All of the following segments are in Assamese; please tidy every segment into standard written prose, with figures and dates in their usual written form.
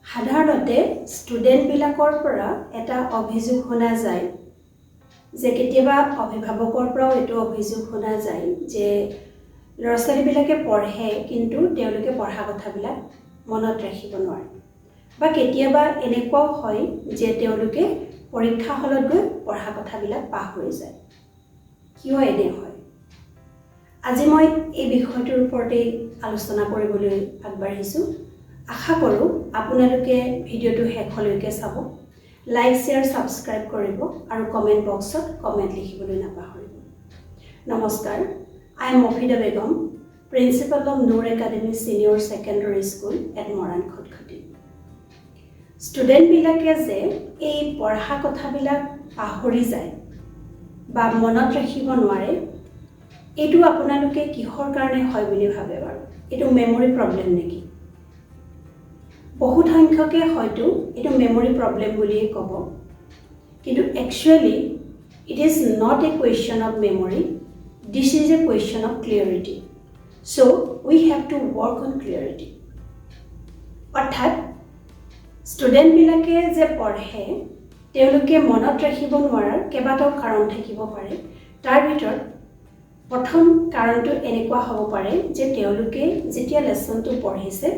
সাধাৰণতে ষ্টুডেণ্টবিলাকৰ পৰা এটা অভিযোগ শুনা যায় যে কেতিয়াবা অভিভাৱকৰ পৰাও এইটো অভিযোগ শুনা যায় যে ল'ৰা ছোৱালীবিলাকে পঢ়ে কিন্তু তেওঁলোকে পঢ়া কথাবিলাক মনত ৰাখিব নোৱাৰে বা কেতিয়াবা এনেকুৱাও হয় যে তেওঁলোকে পৰীক্ষা হলত গৈ পঢ়া কথাবিলাক পাহৰি যায় কিয় এনে হয় আজি মই এই বিষয়টোৰ ওপৰতে আলোচনা কৰিবলৈ আগবাঢ়িছোঁ আশা কৰোঁ আপোনালোকে ভিডিঅ'টো শেষলৈকে চাব লাইক শ্বেয়াৰ সাবস্ক্ৰাইব কৰিব আৰু কমেন্ট বক্সত কমেন্ট লিখিবলৈ নাপাহৰিব নমস্কাৰ I am Mofida Begum principal of Nur Academy Senior Secondary School at Moran Khatkhati ষ্টুডেণ্টবিলাকে যে এই পঢ়া কথাবিলাক পাহৰি যায় বা মনত ৰাখিব নোৱাৰে এইটো আপোনালোকে কিহৰ কাৰণে হয় বুলি ভাবে বাৰু এইটো মেমৰি প্ৰব্লেম নেকি বহুত সংখ্যকে হয়তো এইটো মেমৰি প্ৰব্লেম বুলিয়ে ক'ব কিন্তু actually it is not a question of memory this is a question of clarity so we have to work on clarity অৰ্থাৎ ষ্টুডেণ্টবিলাকে যে পঢ়ে তেওঁলোকে মনত ৰাখিব নোৱাৰাৰ কেইবাটাও কাৰণ থাকিব পাৰে তাৰ ভিতৰত প্ৰথম কাৰণটো এনেকুৱা হ'ব পাৰে যে তেওঁলোকে যেতিয়া লেসনটো পঢ়িছে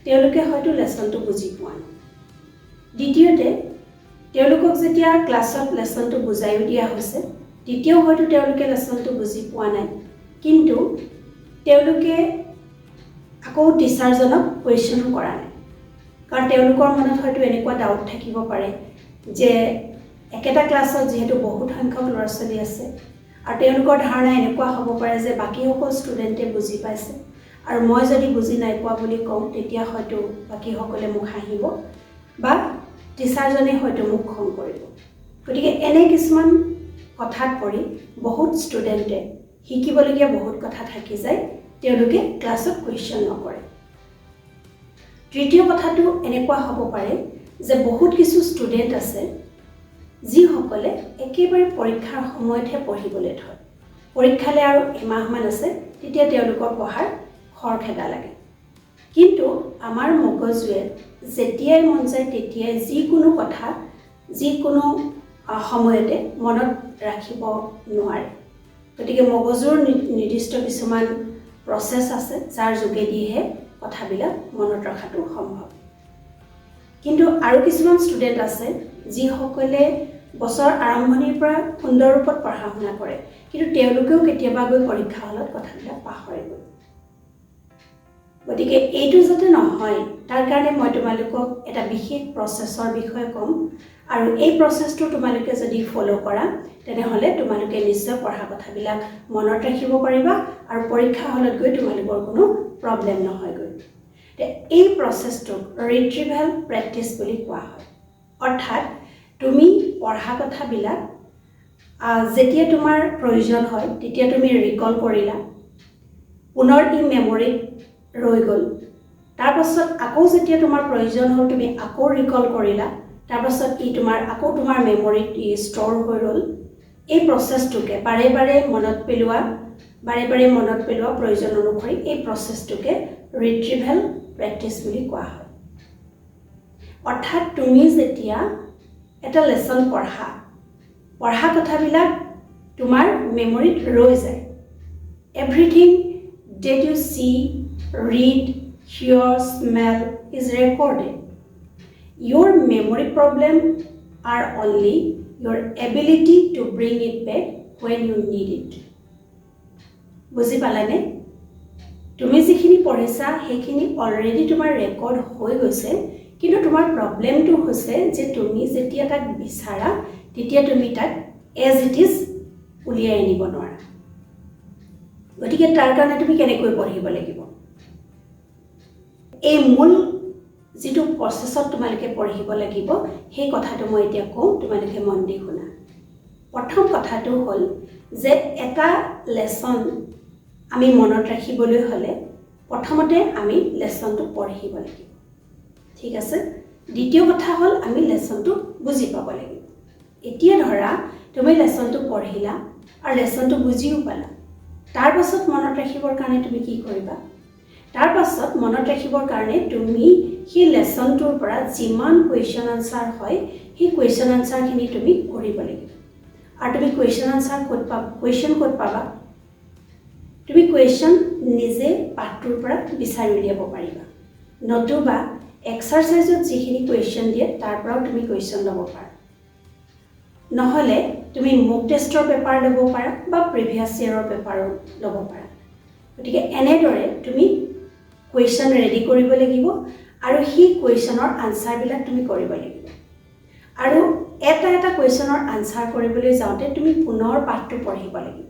তেওঁলোকে হয়তো লেসনটো বুজি পোৱা নাই দ্বিতীয়তে তেওঁলোকক যেতিয়া ক্লাছত লেসনটো বুজাই দিয়া হৈছে দ্বিতীয় হয়তো তেওঁলোকে লেসনটো বুজি পোৱা নাই কিন্তু তেওঁলোকে আকৌ টিচাৰজনক কোৱেশ্যন কৰা নাই কাৰণ তেওঁলোকৰ মনত হয়তো এনেকুৱা ডাউট থাকিব পাৰে যে একেটা ক্লাছত যেহেতু বহুত সংখ্যক ল'ৰা ছোৱালী আছে আৰু তেওঁলোকৰ ধাৰণা এনেকুৱা হ'ব পাৰে যে বাকী সকল ষ্টুডেণ্টে বুজি পাইছে আৰু মই যদি বুজি নাই পোৱা বুলি কওঁ তেতিয়া হয়তো বাকী সকলে মোক হাঁহিব বা টিচাৰজনে হয়তো মোক খং কৰিব গতিকে এনে কিছুমান কথাত পৰি বহুত ষ্টুডেণ্টে শিকিবলগীয়া বহুত কথা থাকি যায় তেওঁলোকে ক্লাছত কোৱেশ্যন নকৰে তৃতীয় কথাটো এনেকুৱা হ'ব পাৰে যে বহুত কিছু ষ্টুডেণ্ট আছে যিসকলে একেবাৰে পৰীক্ষাৰ সময়তহে পঢ়িবলৈ থয় পৰীক্ষালৈ আৰু এমাহমান আছে তেতিয়া তেওঁলোকৰ পঢ়াৰ খৰখেদা লাগে কিন্তু আমাৰ মগজুৱে যেতিয়াই মন যায় তেতিয়াই যিকোনো কথা যিকোনো সময়তে মনত ৰাখিব নোৱাৰে গতিকে মগজুৰ নিৰ্দিষ্ট কিছুমান প্ৰচেছ আছে যাৰ যোগেদিহে কথাবিলাক মনত ৰখাটো সম্ভৱ কিন্তু আৰু কিছুমান ষ্টুডেণ্ট আছে যিসকলে বছৰ আৰম্ভণিৰ পৰা সুন্দৰ ৰূপত পঢ়া শুনা কৰে কিন্তু তেওঁলোকেও কেতিয়াবা গৈ পৰীক্ষা হলত কথাবিলাক পাহৰে গৈ গতিকে এইটো যাতে নহয় তাৰ কাৰণে মই তোমালোকক এটা বিশেষ প্ৰচেছৰ বিষয়ে ক'ম আৰু এই প্ৰচেছটো তোমালোকে যদি ফলো কৰা তেনেহলে তোমালোকে নিশ্চয় পঢ়া কথাবিলাক মনত ৰাখিব পাৰিবা আৰু পৰীক্ষা হলত গৈ তোমালোকৰ কোনো প্ৰব্লেম নহয় গৈ এই প্ৰচেছটো ৰিট্ৰিভাল প্ৰেক্টিছ বুলি কোৱা হয় অৰ্থাৎ তুমি পঢ়া কথাবিলাক যেতিয়া তোমাৰ প্ৰয়োজন হয় তেতিয়া তুমি ৰিকল কৰিলা পুনৰ ই মেমৰিত ৰৈ গ'ল তাৰ পাছত আকৌ যেতিয়া তোমাৰ প্ৰয়োজন হ'ল তুমি আকৌ ৰিকল কৰিলা তাৰ পাছত ই আকৌ তোমাৰ মেমৰিত ই ষ্ট'ৰ হৈ ৰ'ল এই প্ৰচেছটোকে বাৰে বাৰে মনত পেলোৱা প্ৰয়োজন অনুসৰি এই প্ৰচেছটোকে ৰিট্ৰিভেল প্ৰেক্টিছ বুলি কোৱা হয় অৰ্থাৎ তুমি যেতিয়া এটা লেসন পঢ়া কথাবিলাক তোমাৰ মেমৰিত ৰৈ যায় everything that you see read hear smell is recorded your memory problem are only your ability to bring it back when you need it বুজি পালানে তুমি যিখিনি পঢ়িছা সেইখিনি অলৰেডি তোমাৰ ৰেকৰ্ড হৈ গৈছে কিন্তু তোমাৰ প্ৰবলেমটো হৈছে যে তুমি যেতিয়া তাক বিচাৰা তেতিয়া তুমি তাক এজ ইট ইজ উলিয়াই আনিব নোৱাৰা গতিকে তাৰ কাৰণে তুমি কেনেকৈ পঢ়িব লাগিব এই মূল যিটো প্ৰচেছত তোমালোকে পঢ়িব লাগিব সেই কথাটো মই এতিয়া কওঁ তোমালোকে মন দি শুনা প্ৰথম কথাটো হ'ল যে এটা লেসন আমি মনত ৰাখিবলৈ হলে প্ৰথমতে আমি লেসনটো পঢ়িব লাগিব ঠিক আছে দ্বিতীয় কথা হ'ল আমি লেসনটো বুজি পাব লাগিব এতিয়া ধৰা তুমি লেসনটো পঢ়িলা আৰু লেসনটো বুজিও পালা তাৰ পাছত মনত ৰাখিবৰ কাৰণে তুমি কি কৰিবা তাৰ পাছত মনত ৰাখিবৰ কাৰণে তুমি সেই লেসনটোৰ পৰা যিমান কোৱেশ্চন আনসাৰ হয় সেই কোৱেশ্চন আনসাৰখিনি তুমি কৰিব লাগিব আৰু তুমি কোৱেশ্চন আনসাৰ ক'ত পাবা তুমি কোৱেশ্চন নিজে পাঠটোৰ পৰা বিচাৰি উলিয়াব পাৰিবা নতুবা এক্সাৰসাইজত যিখিনি কোৱেশ্চন দিয়ে তাৰ পৰাও তুমি কোৱেশ্চন ল'ব পাৰা নহলে তুমি মক টেষ্টৰ পেপাৰ ল'ব পাৰা বা প্ৰিভিয়াছ ইয়াৰৰ পেপাৰো ল'ব পাৰা গতিকে এনেদৰে তুমি কোৱেশ্চন ৰেডি কৰিব লাগিব আৰু সেই কোৱেশ্চনৰ আনসাৰবিলাক তুমি কৰিব লাগিব আৰু এটা কোৱেশ্চনৰ আনসাৰ কৰিবলৈ যাওঁতে তুমি পুনৰ পাঠটো পঢ়িব লাগিব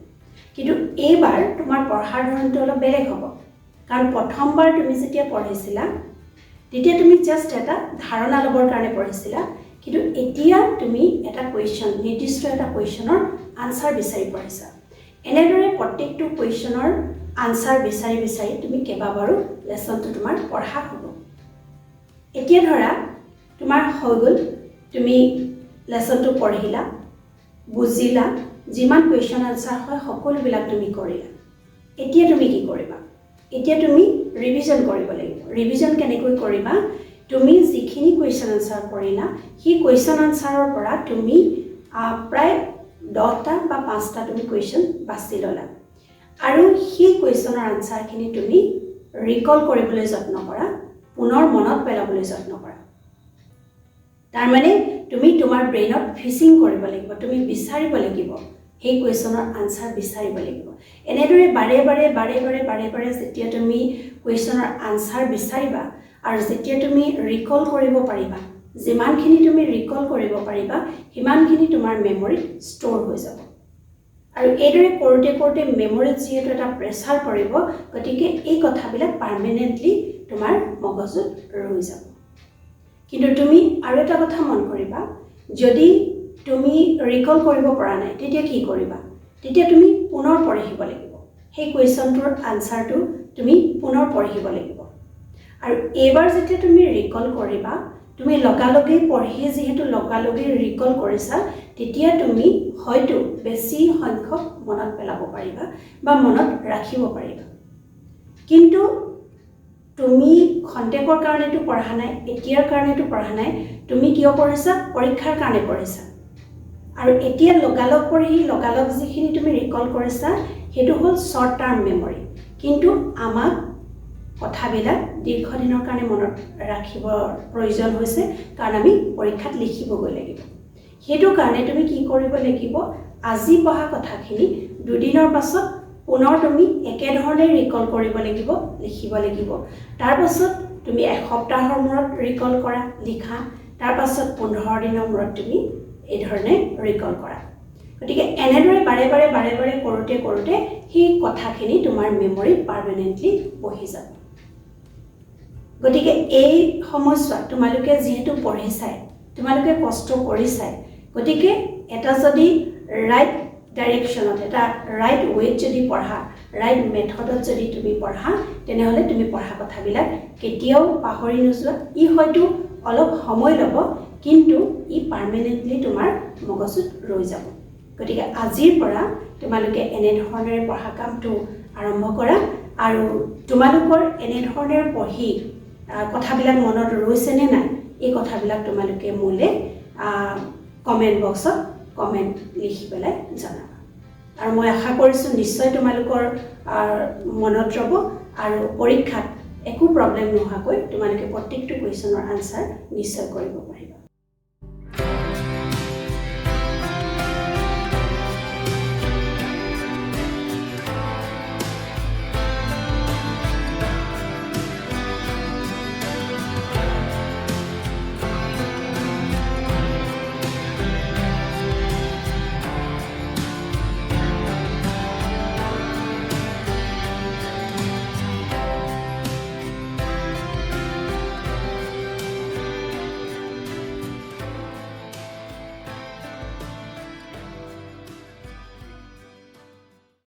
কিন্তু এইবাৰ তোমাৰ পঢ়াৰ ধৰণটো অলপ বেলেগ হ'ব কাৰণ প্ৰথমবাৰ তুমি যেতিয়া পঢ়িছিলা তেতিয়া তুমি জাস্ট এটা ধাৰণা ল'বৰ কাৰণে পঢ়িছিলা কিন্তু এতিয়া তুমি এটা কোৱেশ্চন নিৰ্দিষ্ট এটা কোৱেশ্চনৰ আনসাৰ বিচাৰি পঢ়িছা এনেদৰে প্ৰত্যেকটো কোৱেশ্চনৰ আনসাৰ বিচাৰি তুমি কেইবাবাৰো লেসনটো তোমাৰ পঢ়া হ'ব এতিয়া ধৰা তোমাৰ হৈ গ'ল তুমি লেসনটো পঢ়িলা বুজিলা যিমান কোৱেশ্চন আনসাৰ হয় সকলোবিলাক তুমি কৰিলা এতিয়া তুমি কি কৰিবা এতিয়া তুমি ৰিভিজন কৰিব লাগিব ৰিভিজন কেনেকৈ কৰিবা তুমি যিখিনি কোৱেশ্চন আনসাৰ কৰিলা সেই কোৱেশ্চন আনসাৰৰ পৰা তুমি প্ৰায় 10টা বা 5টা তুমি কোৱেশ্চন বাছি ল'লা আৰু সেই কোৱেশ্চনৰ আনসাৰখিনি তুমি ৰিকল কৰিবলৈ যত্ন কৰা পুনৰ মনত পেলাবলৈ যত্ন কৰা তাৰ মানে তুমি তোমাৰ ব্ৰেইনত ফিচিং কৰিব লাগিব তুমি বিচাৰিব লাগিব সেই কোৱেশ্চনৰ আনসাৰ বিচাৰিব লাগিব এনেদৰে বাৰে যেতিয়া তুমি কোৱেশ্চনৰ আনসাৰ বিচাৰিবা আৰু যেতিয়া তুমি ৰিকল কৰিব পাৰিবা যিমানখিনি তুমি ৰিকল কৰিব পাৰিবা সিমানখিনি তোমাৰ মেমৰি ষ্ট'ৰ হৈ যাব আৰু এইদৰে কৰোঁতে মেমৰিত যিহেতু এটা প্ৰেছাৰ পৰিব গতিকে এই কথাবিলাক পাৰ্মানেণ্টলি তোমাৰ মগজুত ৰৈ যাব কিন্তু তুমি আৰু এটা কথা মন কৰিবা যদি তুমি ৰিকল কৰিব পৰা নাই তেতিয়া কি কৰিবা তেতিয়া তুমি পুনৰ পঢ়িব লাগিব সেই কোৱেশ্চনটোৰ আনসাৰটো তুমি পুনৰ পঢ়িব লাগিব আৰু এবাৰ যেতিয়া তুমি ৰিকল কৰিবা তুমি লগালগেই পঢ়ি যেহেতু লগালগেই ৰিকল কৰিছা তেতিয়া তুমি হয়তো বেছি সংখ্যক মনত পেলাব পাৰিবা বা মনত ৰাখিব পাৰিবা কিন্তু তুমি খন্তেকৰ কাৰণেটো পঢ়া নাই এতিয়াৰ কাৰণেটো পঢ়া নাই তুমি কিয় পঢ়িছা পৰীক্ষাৰ কাৰণে পঢ়িছা আৰু এতিয়া লগালগ পঢ়ি লগালগ যিখিনি তুমি ৰিকল কৰিছা হেতু হল শৰ্ট টাৰ্ম মেমৰি কিন্তু আমাক কথাবিলাক দীৰ্ঘদিনৰ কাৰণে মনত ৰাখিবৰ প্ৰয়োজন হৈছে কাৰণ আমি পৰীক্ষাত লিখিবগৈ লাগিব হেতু কাৰণে তুমি কি কৰিব লাগিব আজি পঢ়া কথাখিনি দুদিনৰ পাছত পুনৰ তুমি একে ধৰণে ৰিকল কৰিব লাগিব লিখিব লাগিব তাৰ পাছত তুমি এসপ্তাহৰ মূৰত ৰিকল কৰা লিখা তাৰ পাছত 15 দিনৰ মূৰত তুমি এই ধৰণে ৰিকল কৰা গতিকে এনেদৰে বাৰে কৰোঁতে সেই কথাখিনি তোমাৰ মেমৰি পাৰ্মানেন্টলি বহি যাব গতিকে এই সমস্যা তোমালোকে যেহেতু পঢ়িছাই তোমালোকে কষ্ট কৰিছাই গতিকে এটা যদি ৰাইট ডাইৰেকশনত এটা ৰাইট ওয়েত যদি পঢ়া ৰাইট মেথডত যদি তুমি পঢ়া তেনেহলে তুমি পঢ়া কথাবিলাক কেতিয়াও পাহৰি নোযোৱা ই হয়তো অলপ সময় ল'ব কিন্তু ই পাৰ্মানেন্টলি তোমাৰ মগজুত ৰৈ যাব গতিকে আজিৰ পৰা তোমালোকে এনে ধৰণেৰে পঢ়া কামটো আৰম্ভ কৰা আৰু তোমালোকৰ এনে ধৰণেৰে পঢ়ি কথাবিলাক মনত ৰৈছে নে নাই এই কথাবিলাক তোমালোকে মোলে কমেন্ট বক্সত কমেন্ট লিখি পেলাই জনাবা আৰু মই আশা কৰিছো নিশ্চয় তোমালোকৰ মনত ৰব আৰু পৰীক্ষাত একো প্ৰবলেম নোহোৱাকৈ তোমালোকে প্ৰত্যেকটো কোৱেশ্চনৰ আনসাৰ নিশ্চয় কৰিব পাৰিবা